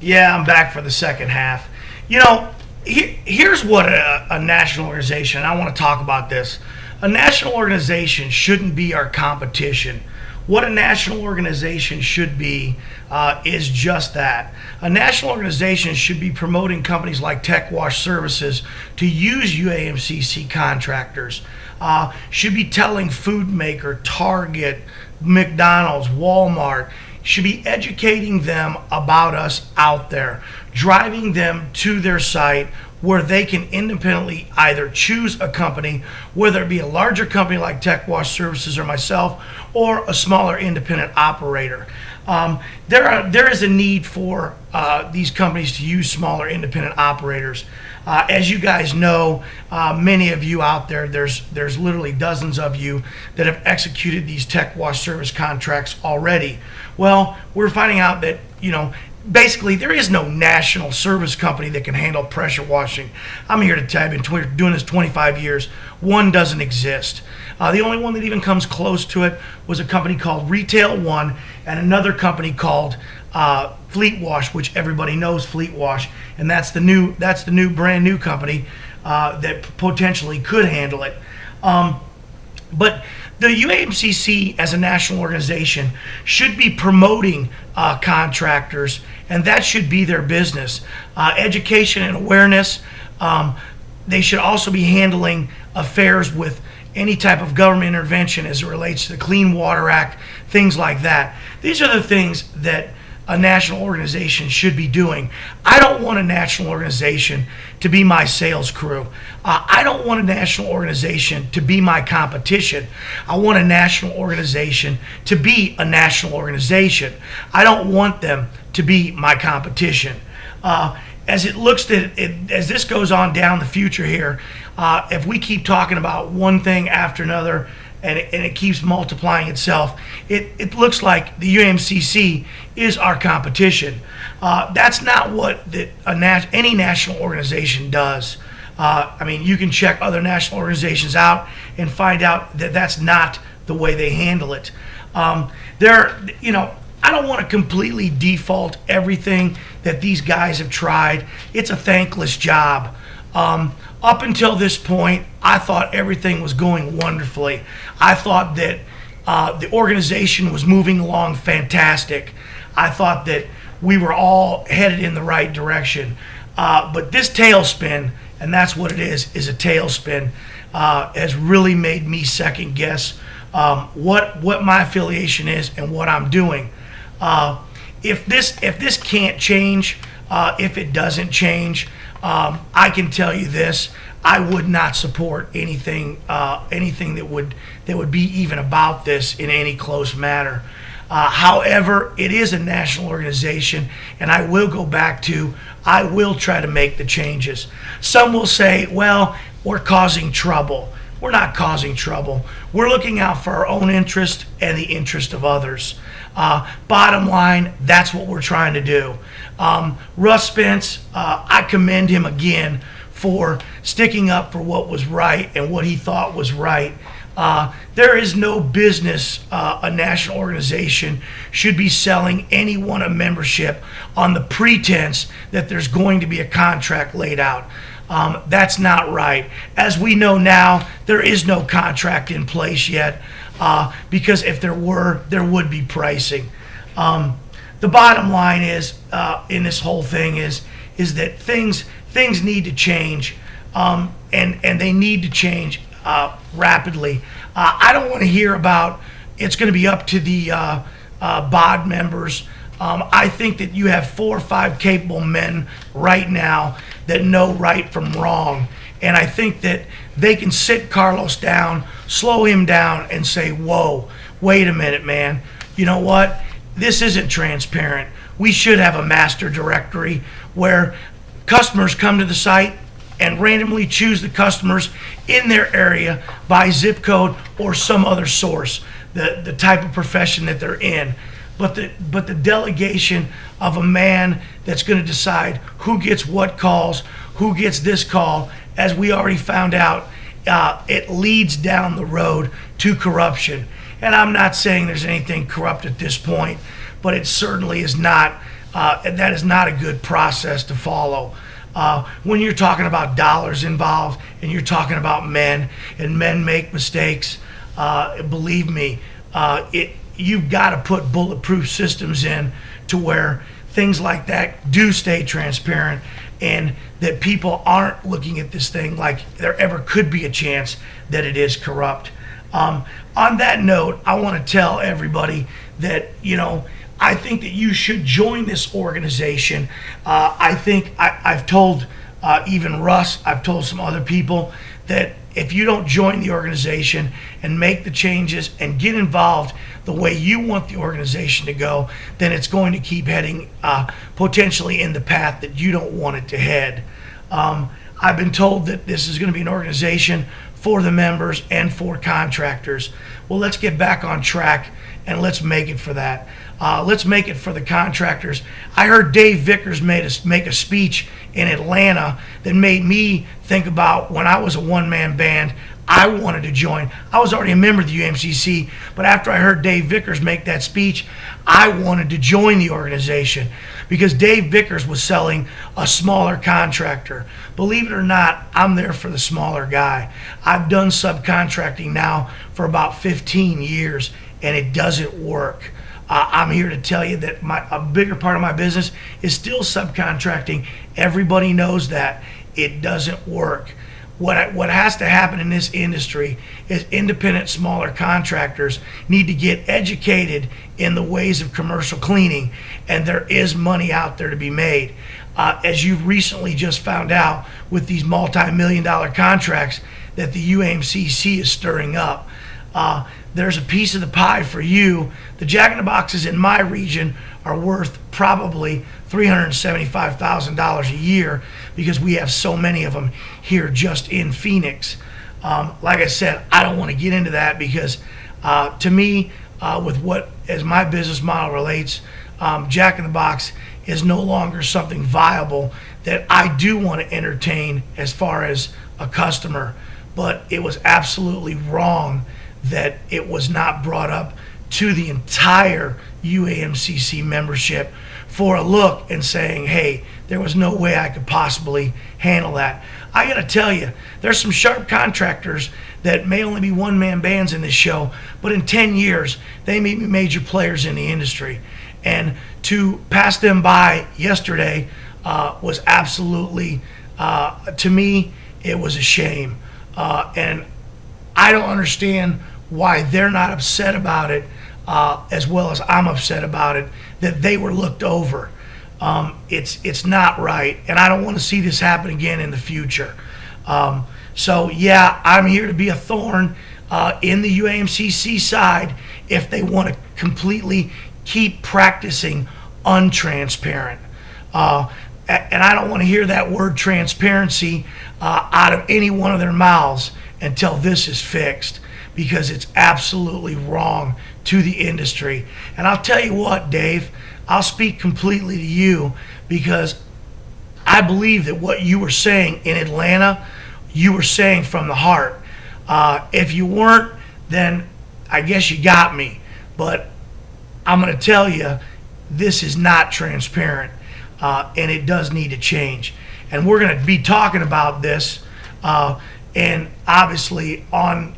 Yeah, I'm back for the second half. Here's what a national organization, I want to talk about this. A national organization shouldn't be our competition. What a national organization should be is just that. A national organization should be promoting companies like Tech Wash Services to use UAMCC contractors. Should be telling Food Maker, Target, McDonald's, Walmart, should be educating them about us out there, driving them to their site where they can independently either choose a company, whether it be a larger company like Tech Wash Services or myself, or a smaller independent operator. There is a need for these companies to use smaller independent operators. As you guys know, many of you out there, there's literally dozens of you that have executed these Tech Wash service contracts already. Well, we're finding out that, basically there is no national service company that can handle pressure washing. I'm here to tell you, I've been doing this 25 years. One doesn't exist. The only one that even comes close to it was a company called Retail One and another company called Fleet Wash, which everybody knows Fleet Wash, and that's the new brand new company that potentially could handle it. But the UAMCC as a national organization should be promoting contractors, and that should be their business. Education and awareness. They should also be handling affairs with any type of government intervention as it relates to the Clean Water Act, things like that. These are the things that a national organization should be doing. I don't want a national organization to be my sales crew. I don't want a national organization to be my competition. I want a national organization to be a national organization. I don't want them to be my competition. As it looks as this goes on down the future here, if we keep talking about one thing after another, and it keeps multiplying itself, it looks like the UAMCC is our competition. That's not what any national organization does. You can check other national organizations out and find out that that's not the way they handle it. I don't want to completely default everything that these guys have tried. It's a thankless job. Up until this point, I thought everything was going wonderfully. I thought that the organization was moving along fantastic. I thought that we were all headed in the right direction. But this tailspin, and that's what it is a tailspin, has really made me second guess what my affiliation is and what I'm doing. If this can't change, if it doesn't change, I can tell you this: I would not support anything that would be even about this in any close manner. However, it is a national organization, and I will try to make the changes. Some will say, well, we're causing trouble. We're not causing trouble. We're looking out for our own interest and the interest of others. Bottom line, that's what we're trying to do. Russ Spence, I commend him again for sticking up for what was right and what he thought was right. There is no business a national organization should be selling anyone a membership on the pretense that there's going to be a contract laid out. That's not right. As we know now, there is no contract in place yet, because if there were, there would be pricing. The bottom line is, in this whole thing is that things need to change, and they need to change rapidly. I don't want to hear about it's going to be up to the BOD members. I think that you have 4 or 5 capable men right now that know right from wrong. And I think that they can sit Carlos down, slow him down, and say, whoa, wait a minute, man. You know what? This isn't transparent. We should have a master directory where customers come to the site and randomly choose the customers in their area by zip code or some other source, the type of profession that they're in. But the delegation of a man that's going to decide who gets what calls, who gets this call, as we already found out, it leads down the road to corruption. And I'm not saying there's anything corrupt at this point, but it certainly is not And that is not a good process to follow. When you're talking about dollars involved and you're talking about men, and men make mistakes, believe me, you've got to put bulletproof systems in to where things like that do stay transparent, and that people aren't looking at this thing like there ever could be a chance that it is corrupt. On that note, I want to tell everybody that, I think that you should join this organization. I think I've told even Russ, I've told some other people that if you don't join the organization and make the changes and get involved the way you want the organization to go, then it's going to keep heading potentially in the path that you don't want it to head. I've been told that this is going to be an organization for the members and for contractors. Well, let's get back on track and let's make it for that. Let's make it for the contractors. I heard Dave Vickers make a speech in Atlanta that made me think about when I was a one-man band. I wanted to join. I was already a member of the UAMCC, but after I heard Dave Vickers make that speech, I wanted to join the organization because Dave Vickers was selling a smaller contractor. Believe it or not, I'm there for the smaller guy. I've done subcontracting now for about 15 years, and it doesn't work. I'm here to tell you that a bigger part of my business is still subcontracting. Everybody knows that. It doesn't work. What has to happen in this industry is independent, smaller contractors need to get educated in the ways of commercial cleaning, and there is money out there to be made. As you've recently just found out with these multi-million-dollar contracts that the UAMCC is stirring up, there's a piece of the pie for you. The Jack in the Boxes in my region are worth probably $375,000 a year because we have so many of them here just in Phoenix. Like I said, I don't want to get into that because to me, with what as my business model relates, Jack in the Box is no longer something viable that I do want to entertain as far as a customer. But it was absolutely wrong that it was not brought up to the entire UAMCC membership for a look and saying, hey, there was no way I could possibly handle that. I gotta tell you, there's some sharp contractors that may only be one-man bands in this show, but in 10 years, they may be major players in the industry. And to pass them by yesterday was absolutely, to me, it was a shame. And I don't understand why they're not upset about it as well as I'm upset about it, that they were looked over. It's not right, and I don't want to see this happen again in the future. So yeah, I'm here to be a thorn in the UAMCC side if they want to completely keep practicing untransparent. And I don't want to hear that word transparency out of any one of their mouths until this is fixed, because it's absolutely wrong to the industry. And I'll tell you what, Dave, I'll speak completely to you because I believe that what you were saying in Atlanta, you were saying from the heart. If you weren't, then I guess you got me. But I'm going to tell you, this is not transparent, and it does need to change. And we're going to be talking about this, and obviously on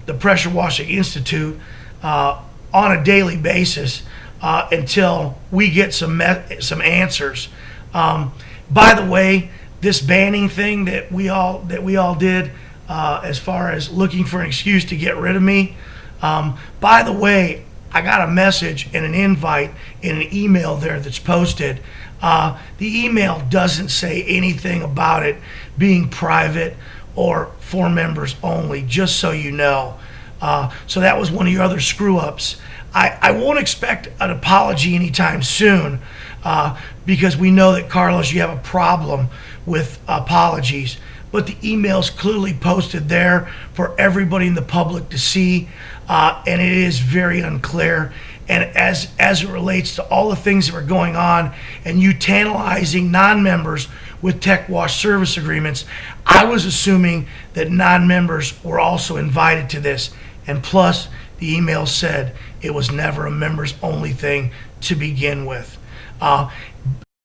the Pressure Washing Institute on a daily basis until we get some answers. By the way, this banning thing that we all did, as far as looking for an excuse to get rid of me. By the way, I got a message and an invite in an email there that's posted. The email doesn't say anything about it being private or for members only, just so you know. So that was one of your other screw-ups. I won't expect an apology anytime soon because we know that, Carlos, you have a problem with apologies. But the email's clearly posted there for everybody in the public to see, and it is very unclear. And as it relates to all the things that were going on and you tantalizing non-members with tech wash service agreements, I was assuming that non-members were also invited to this. And plus, the email said it was never a members only thing to begin with. Uh,